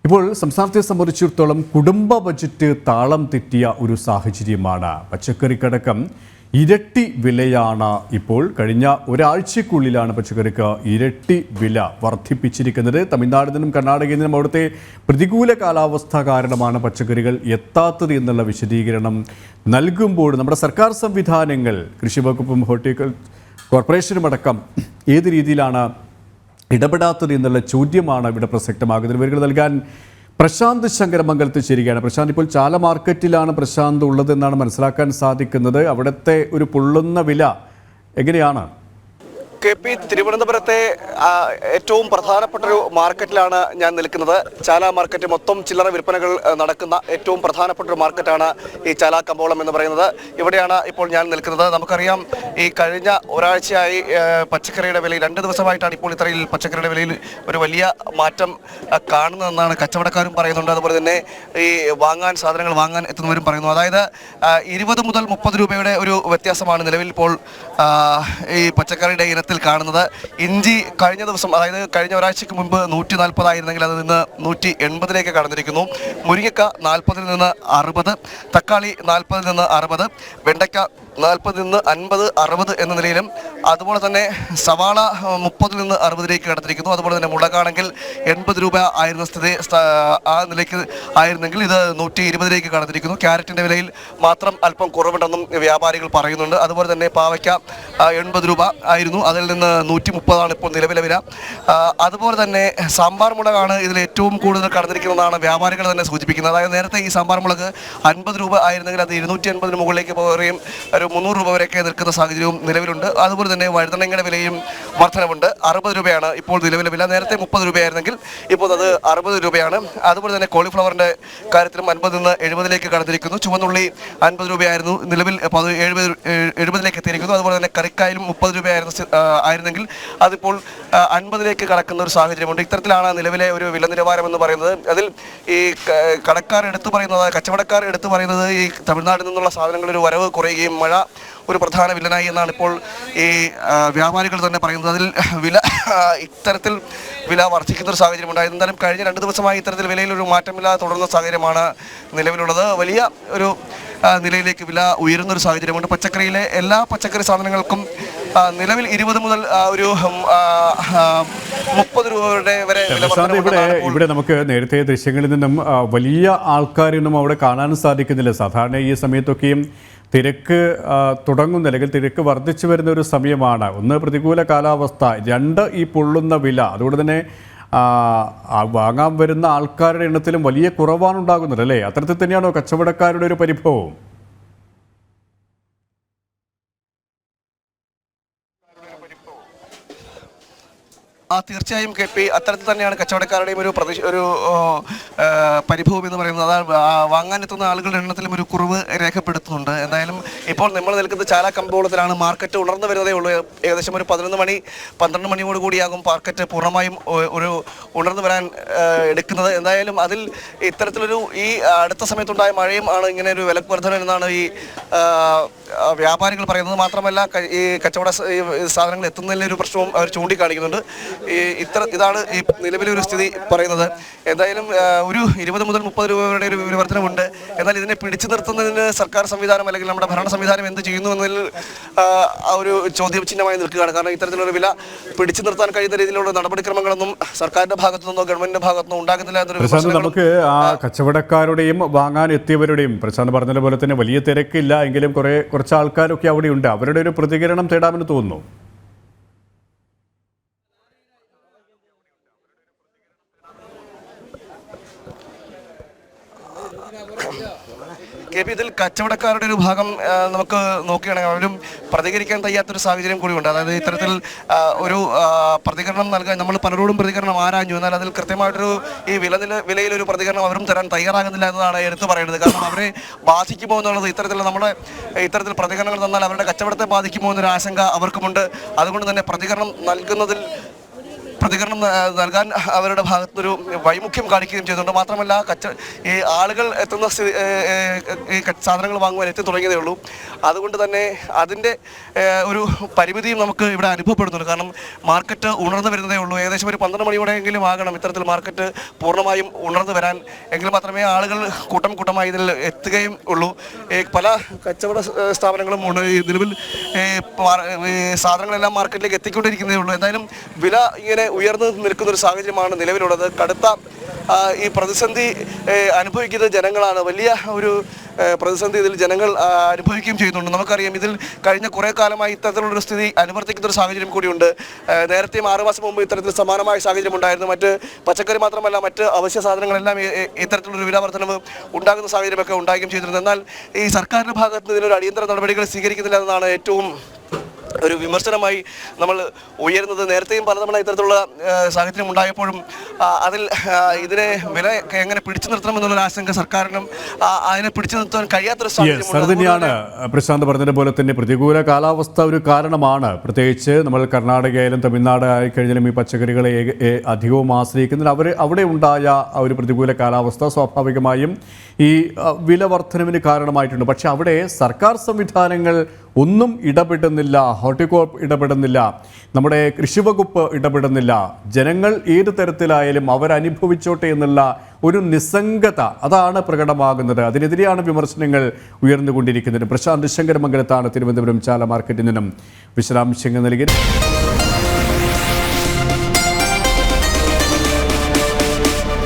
ഇപ്പോൾ സംസ്ഥാനത്തെ സംബന്ധിച്ചിടത്തോളം കുടുംബ ബജറ്റ് താളം തെറ്റിയ ഒരു സാഹചര്യമാണ്. പച്ചക്കറിക്കടക്കം ഇരട്ടി വിലയാണ്. ഇപ്പോൾ കഴിഞ്ഞ ഒരാഴ്ചക്കുള്ളിലാണ് പച്ചക്കറിക്ക് ഇരട്ടി വില വർദ്ധിപ്പിച്ചിരിക്കുന്നത്. തമിഴ്നാടിൽ നിന്നും കർണാടകയിൽ നിന്നും അവിടുത്തെ പ്രതികൂല കാലാവസ്ഥ കാരണമാണ് പച്ചക്കറികൾ എത്താത്തത് എന്നുള്ള വിശദീകരണം നൽകുമ്പോൾ നമ്മുടെ സർക്കാർ സംവിധാനങ്ങൾ, കൃഷി വകുപ്പും ഹോർട്ടിക്കൾച്ചർ കോർപ്പറേഷനുമടക്കം ഏത് രീതിയിലാണ് ഇടപെടാത്തത് എന്നുള്ള ചോദ്യമാണ് ഇവിടെ പ്രസക്തമാകുന്നത്. വിവരങ്ങൾ നൽകാൻ പ്രശാന്ത് ശങ്കരമംഗലത്ത് ചേരുകയാണ്. പ്രശാന്ത്, ഇപ്പോൾ ചാല മാർക്കറ്റിലാണ് പ്രശാന്ത് ഉള്ളതെന്നാണ് മനസ്സിലാക്കാൻ സാധിക്കുന്നത്. അവിടുത്തെ ഒരു പൊള്ളുന്ന വില എങ്ങനെയാണ്? KP തിരുവനന്തപുരത്തെ ഏറ്റവും പ്രധാനപ്പെട്ട ഒരു മാർക്കറ്റിലാണ് ഞാൻ നിൽക്കുന്നത്. ചാല മാർക്കറ്റ് മൊത്തം ചില്ലറ വിൽപ്പനകൾ നടക്കുന്ന ഏറ്റവും പ്രധാനപ്പെട്ട ഒരു മാർക്കറ്റാണ് ഈ ചാല കമ്പോളം എന്ന് പറയുന്നത്. ഇവിടെയാണ് ഇപ്പോൾ ഞാൻ നിൽക്കുന്നത്. നമുക്കറിയാം, ഈ കഴിഞ്ഞ ഒരാഴ്ചയായി പച്ചക്കറിയുടെ വിലയിൽ 2 ദിവസമായിട്ടാണ് ഇപ്പോൾ ഇത്രയിൽ പച്ചക്കറിയുടെ വിലയിൽ ഒരു വലിയ മാറ്റം കാണുന്നതെന്നാണ് കച്ചവടക്കാരും പറയുന്നുണ്ട്. അതുപോലെ തന്നെ ഈ സാധനങ്ങൾ വാങ്ങാൻ എത്തുന്നവരും പറയുന്നു. അതായത് 20 മുതൽ 30 രൂപയുടെ ഒരു വ്യത്യാസമാണ് നിലവിൽ ഇപ്പോൾ ഈ പച്ചക്കറിയുടെ ഇനത്തിൽ കാണുന്നത്. ഇഞ്ചി കഴിഞ്ഞ ദിവസം, അതായത് കഴിഞ്ഞ ഒരാഴ്ചക്ക് മുൻപ് 140 ആയിരുന്നെങ്കിൽ അത് നിന്ന് 180 കടന്നിരിക്കുന്നു. മുരിങ്ങക്ക 40 നിന്ന് 60, തക്കാളി 40 നിന്ന് 60, വെണ്ടയ്ക്ക 40 നിന്ന് 50, 60 എന്ന നിലയിലും, അതുപോലെ തന്നെ സവാള 30 നിന്ന് 60 കടന്നിരിക്കുന്നു. അതുപോലെ തന്നെ മുളകാണെങ്കിൽ 80 രൂപ ആയിരുന്ന സ്ഥിതി ആ നിലയ്ക്ക് ആയിരുന്നെങ്കിൽ ഇത് 120 കടന്നിരിക്കുന്നു. ക്യാരറ്റിൻ്റെ വിലയിൽ മാത്രം അല്പം കുറവുണ്ടെന്നും വ്യാപാരികൾ പറയുന്നുണ്ട്. അതുപോലെ തന്നെ പാവയ്ക്ക 80 രൂപ ആയിരുന്നു, അതിൽ നിന്ന് 130 ഇപ്പോൾ നിലവിലെ വില. അതുപോലെ തന്നെ സാമ്പാർ മുളകാണ് ഇതിൽ ഏറ്റവും കൂടുതൽ കടന്നിരിക്കുന്നതാണ് വ്യാപാരികൾ തന്നെ സൂചിപ്പിക്കുന്നത്. അതായത് നേരത്തെ ഈ സാമ്പാർ മുളക് 50 രൂപ ആയിരുന്നെങ്കിൽ അത് 280 മുകളിലേക്ക് പോവുകയും ഒരു 300 രൂപ വരെയൊക്കെ നിൽക്കുന്ന സാഹചര്യവും നിലവിലുണ്ട്. അതുപോലെ തന്നെ വഴുതനങ്ങയുടെ വിലയും വർധനവുണ്ട്. 60 രൂപയാണ് ഇപ്പോൾ നിലവിലെ വില. നേരത്തെ 30 രൂപയായിരുന്നെങ്കിൽ ഇപ്പോൾ അത് 60 രൂപയാണ്. അതുപോലെ തന്നെ കോളിഫ്ലവറിൻ്റെ കാര്യത്തിലും 50 നിന്ന് 70 കടന്നിരിക്കുന്നു. ചുവന്നുള്ളി 50 രൂപയായിരുന്നു, നിലവിൽ അപ്പോൾ അത് 70 എത്തിയിരിക്കുന്നു. അതുപോലെ തന്നെ കറിക്കായാലും 30 രൂപയായിരുന്നെങ്കിൽ അതിപ്പോൾ 50 കടക്കുന്ന ഒരു സാഹചര്യമുണ്ട്. ഇത്തരത്തിലാണ് നിലവിലെ ഒരു വില നിലവാരം എന്ന് പറയുന്നത്. അതിൽ ഈ കടക്കാർ എടുത്തു പറയുന്നത്, കച്ചവടക്കാർ എടുത്തു പറയുന്നത്, ഈ തമിഴ്നാട്ടിൽ നിന്നുള്ള സാധനങ്ങളുടെ ഒരു വരവ് കുറയുകയും മഴ ഒരു പ്രധാന വില്ലനായി എന്നാണ് ഇപ്പോൾ ഈ വ്യാപാരികൾ തന്നെ പറയുന്നത്. അതിൽ ഇത്തരത്തിൽ വില വർദ്ധിക്കുന്ന ഒരു സാഹചര്യം ഉണ്ടായത്. എന്തായാലും കഴിഞ്ഞ 2 ദിവസമായി ഇത്തരത്തിൽ വിലയിൽ ഒരു മാറ്റമില്ലാതെ തുടരുന്ന സാഹചര്യമാണ് നിലവിലുള്ളത്. വലിയ ഒരു നിലയിലേക്ക് വില ഉയരുന്നൊരു സാഹചര്യമുണ്ട്. പച്ചക്കറിയിലെ എല്ലാ പച്ചക്കറി സാധനങ്ങൾക്കും നിലവിൽ 20 മുതൽ ഒരു 30 രൂപയുടെ വരെ ഇവിടെ നമുക്ക് നേരത്തെ ദൃശ്യങ്ങളിൽ നിന്നും വലിയ ആൾക്കാരൊന്നും അവിടെ കാണാൻ സാധിക്കുന്നില്ല. സാധാരണ ഈ സമയത്തൊക്കെയും തിരക്ക് തുടങ്ങുന്ന, അല്ലെങ്കിൽ തിരക്ക് വർദ്ധിച്ചു വരുന്ന ഒരു സമയമാണ്. ഒന്ന്, പ്രതികൂല കാലാവസ്ഥ; 2, ഈ പൊള്ളുന്ന വില. അതുകൊണ്ട് തന്നെ വാങ്ങാൻ വരുന്ന ആൾക്കാരുടെ എണ്ണത്തിലും വലിയ കുറവാണ് ഉണ്ടാകുന്നത്, അല്ലേ? അത്തരത്തിൽ തന്നെയാണോ കച്ചവടക്കാരുടെ ഒരു പരിഭവം? തീർച്ചയായും KP, അത്തരത്തിൽ തന്നെയാണ് കച്ചവടക്കാരുടെയും ഒരു പരിഭവം എന്ന് പറയുന്നത്. അതാണ് വാങ്ങാനെത്തുന്ന ആളുകളുടെ എണ്ണത്തിലും ഒരു കുറവ് രേഖപ്പെടുത്തുന്നുണ്ട്. എന്തായാലും ഇപ്പോൾ നമ്മൾ നിൽക്കുന്നത് ചാല കമ്പോളത്തിലാണ്. മാർക്കറ്റ് ഉണർന്നു വരുന്നതേ ഉള്ളൂ. ഏകദേശം ഒരു 11 മണി 12 മണിയോട് കൂടിയാകും മാർക്കറ്റ് പൂർണ്ണമായും ഒരു ഉണർന്നു വരാൻ എടുക്കുന്നത്. എന്തായാലും അതിൽ ഇത്തരത്തിലൊരു ഈ അടുത്ത സമയത്തുണ്ടായ മഴയും ആണ് ഇങ്ങനെ ഒരു വില വർധന എന്നാണ് ഈ വ്യാപാരികൾ പറയുന്നത്. മാത്രമല്ല, ഈ കച്ചവട സാധനങ്ങൾ എത്തുന്നതിലൊരു പ്രശ്നവും അവർ ചൂണ്ടിക്കാണിക്കുന്നുണ്ട്. ഇതാണ് ഈ നിലവിലെ ഒരു സ്ഥിതി പറയുന്നത്. എന്തായാലും ഒരു 20 മുതൽ 30 രൂപയുടെ ഒരു വിവർത്തനമുണ്ട്. എന്നാൽ ഇതിനെ പിടിച്ചു നിർത്തുന്നതിന് സർക്കാർ സംവിധാനം അല്ലെങ്കിൽ നമ്മുടെ ഭരണ സംവിധാനം എന്ത് ചെയ്യുന്നു എന്നതിൽ ഒരു ചോദ്യചിഹ്നമായി നിൽക്കുകയാണ്. കാരണം ഇത്തരത്തിലൊരു വില പിടിച്ചു നിർത്താൻ കഴിയുന്ന രീതിയിലുള്ള നടപടിക്രമങ്ങളൊന്നും സർക്കാരിന്റെ ഭാഗത്തു നിന്നോ ഗവൺമെന്റിന്റെ ഭാഗത്തു നിന്നോ ഉണ്ടാകുന്നില്ല എന്നൊരു നമുക്ക് ആ കച്ചവടക്കാരുടെയും വാങ്ങാൻ എത്തിയവരുടെയും പ്രശാന്ത് പറഞ്ഞതുപോലെ തന്നെ വലിയ തിരക്കില്ല എങ്കിലും കുറച്ച് ആൾക്കാരൊക്കെ അവിടെയുണ്ട്. അവരുടെ ഒരു പ്രതികരണം തേടാമെന്ന് തോന്നുന്നു. KP, ഇതിൽ കച്ചവടക്കാരുടെ ഒരു ഭാഗം നമുക്ക് നോക്കുകയാണെങ്കിൽ അവരും പ്രതികരിക്കാൻ തയ്യാത്തൊരു സാഹചര്യം കൂടിയുണ്ട്. അതായത് ഇത്തരത്തിൽ ഒരു പ്രതികരണം നൽകാൻ നമ്മൾ പലരോടും പ്രതികരണം ആരാഞ്ഞു, എന്നാൽ അതിൽ കൃത്യമായിട്ടൊരു ഈ വിലയിലൊരു പ്രതികരണം അവരും തരാൻ തയ്യാറാകുന്നില്ല എന്നതാണ് എടുത്തു പറയുന്നത്. കാരണം അവരെ ബാധിക്കുമോ എന്നുള്ളത്, ഇത്തരത്തിൽ പ്രതികരണങ്ങൾ തന്നാൽ അവരുടെ കച്ചവടത്തെ ബാധിക്കുമോ എന്നൊരു ആശങ്ക അവർക്കുമുണ്ട്. അതുകൊണ്ട് തന്നെ പ്രതികരണം നൽകുന്നതിൽ പ്രതികരണം നൽകാൻ അവരുടെ ഭാഗത്തൊരു വൈമുഖ്യം കാണിക്കുകയും ചെയ്തിട്ടുണ്ട്. മാത്രമല്ല ഈ ആളുകൾ എത്തുന്ന ഈ സാധനങ്ങൾ വാങ്ങുവാൻ എത്തി തുടങ്ങിയതേ ഉള്ളൂ. അതുകൊണ്ട് തന്നെ അതിൻ്റെ ഒരു പരിമിതിയും നമുക്ക് ഇവിടെ അനുഭവപ്പെടുന്നുണ്ട്. കാരണം മാർക്കറ്റ് ഉണർന്നു വരുന്നതേ ഉള്ളൂ. ഏകദേശം ഒരു 12 മണിയോടെയെങ്കിലും ആകണം ഇത്തരത്തിൽ മാർക്കറ്റ് പൂർണ്ണമായും ഉണർന്നു വരാൻ. എങ്കിൽ മാത്രമേ ആളുകൾ കൂട്ടമായി ഇതിൽ എത്തുകയും ഉള്ളൂ. പല കച്ചവട സ്ഥാപനങ്ങളും നിലവിൽ സാധനങ്ങളെല്ലാം മാർക്കറ്റിലേക്ക് എത്തിക്കൊണ്ടിരിക്കുന്നതേ ഉള്ളൂ. എന്തായാലും വില ഇങ്ങനെ ഉയർന്നു നിൽക്കുന്ന ഒരു സാഹചര്യമാണ് നിലവിലുള്ളത്. കടുത്ത ഈ പ്രതിസന്ധി അനുഭവിക്കുന്ന ജനങ്ങളാണ്. വലിയ ഒരു പ്രതിസന്ധി ഇതിൽ ജനങ്ങൾ അനുഭവിക്കുകയും ചെയ്യുന്നുണ്ട്. നമുക്കറിയാം, ഇതിൽ കഴിഞ്ഞ കുറേ കാലമായി ഇത്തരത്തിലുള്ളൊരു സ്ഥിതി അനുവർത്തിക്കുന്ന ഒരു സാഹചര്യം കൂടിയുണ്ട്. നേരത്തെയും 6 മാസം മുമ്പ് ഇത്തരത്തിൽ സമാനമായ സാഹചര്യം ഉണ്ടായിരുന്നു. മറ്റ് പച്ചക്കറി മാത്രമല്ല, മറ്റ് അവശ്യ സാധനങ്ങളെല്ലാം ഇത്തരത്തിലുള്ളൊരു വില വർധനവ് ഉണ്ടാകുന്ന സാഹചര്യമൊക്കെ ഉണ്ടാകുകയും ചെയ്തിരുന്നു. എന്നാൽ ഈ സർക്കാരിൻ്റെ ഭാഗത്ത് നിന്ന് ഇതിനൊരു അടിയന്തര നടപടികൾ സ്വീകരിക്കുന്നില്ല എന്നതാണ് ഏറ്റവും ഒരു വിമർശനമായി നമ്മൾ ഉയരുന്നത്. നേരത്തെയും പലതവണ ഇത്തരത്തിലുള്ള സാഹചര്യം ഉണ്ടായപ്പോഴും അതിൽ ഇതിനെ വില എങ്ങനെ പിടിച്ചു നിർത്തണമെന്നുള്ള ആശങ്ക സർക്കാരിനും അതിനെ പിടിച്ചു നിർത്താൻ കഴിയാത്തൊരു സാഹചര്യം തന്നെയാണ്. പ്രശാന്ത് പറഞ്ഞതുപോലെ തന്നെ പ്രതികൂല കാലാവസ്ഥ ഒരു കാരണമാണ്. പ്രത്യേകിച്ച് നമ്മൾ കർണാടകയിലും തമിഴ്നാട് ആയിക്കഴിഞ്ഞാലും ഈ പച്ചക്കറികളെ അധികവും ആശ്രയിക്കുന്നതിൽ അവിടെ ഉണ്ടായ ഒരു പ്രതികൂല കാലാവസ്ഥ സ്വാഭാവികമായും ഈ വില വർധനവിന് കാരണമായിട്ടുണ്ട്. പക്ഷെ അവിടെ സർക്കാർ സംവിധാനങ്ങൾ ഒന്നും ഇടപെടുന്നില്ല. ഹോർട്ടികോർപ്പ് ഇടപെടുന്നില്ല, നമ്മുടെ കൃഷിവകുപ്പ് ഇടപെടുന്നില്ല. ജനങ്ങൾ ഏത് തരത്തിലായാലും അവരനുഭവിച്ചോട്ടെ എന്നുള്ള ഒരു നിസ്സംഗത അതാണ് പ്രകടമാകുന്നത്. അതിനെതിരെയാണ് വിമർശനങ്ങൾ ഉയർന്നുകൊണ്ടിരിക്കുന്നത്. പ്രശാന്ത് ശങ്കരമംഗലത്താണ് തിരുവനന്തപുരം ചാല മാർക്കറ്റിൽ നിന്നും വിശദാംശങ്ങൾ നൽകി.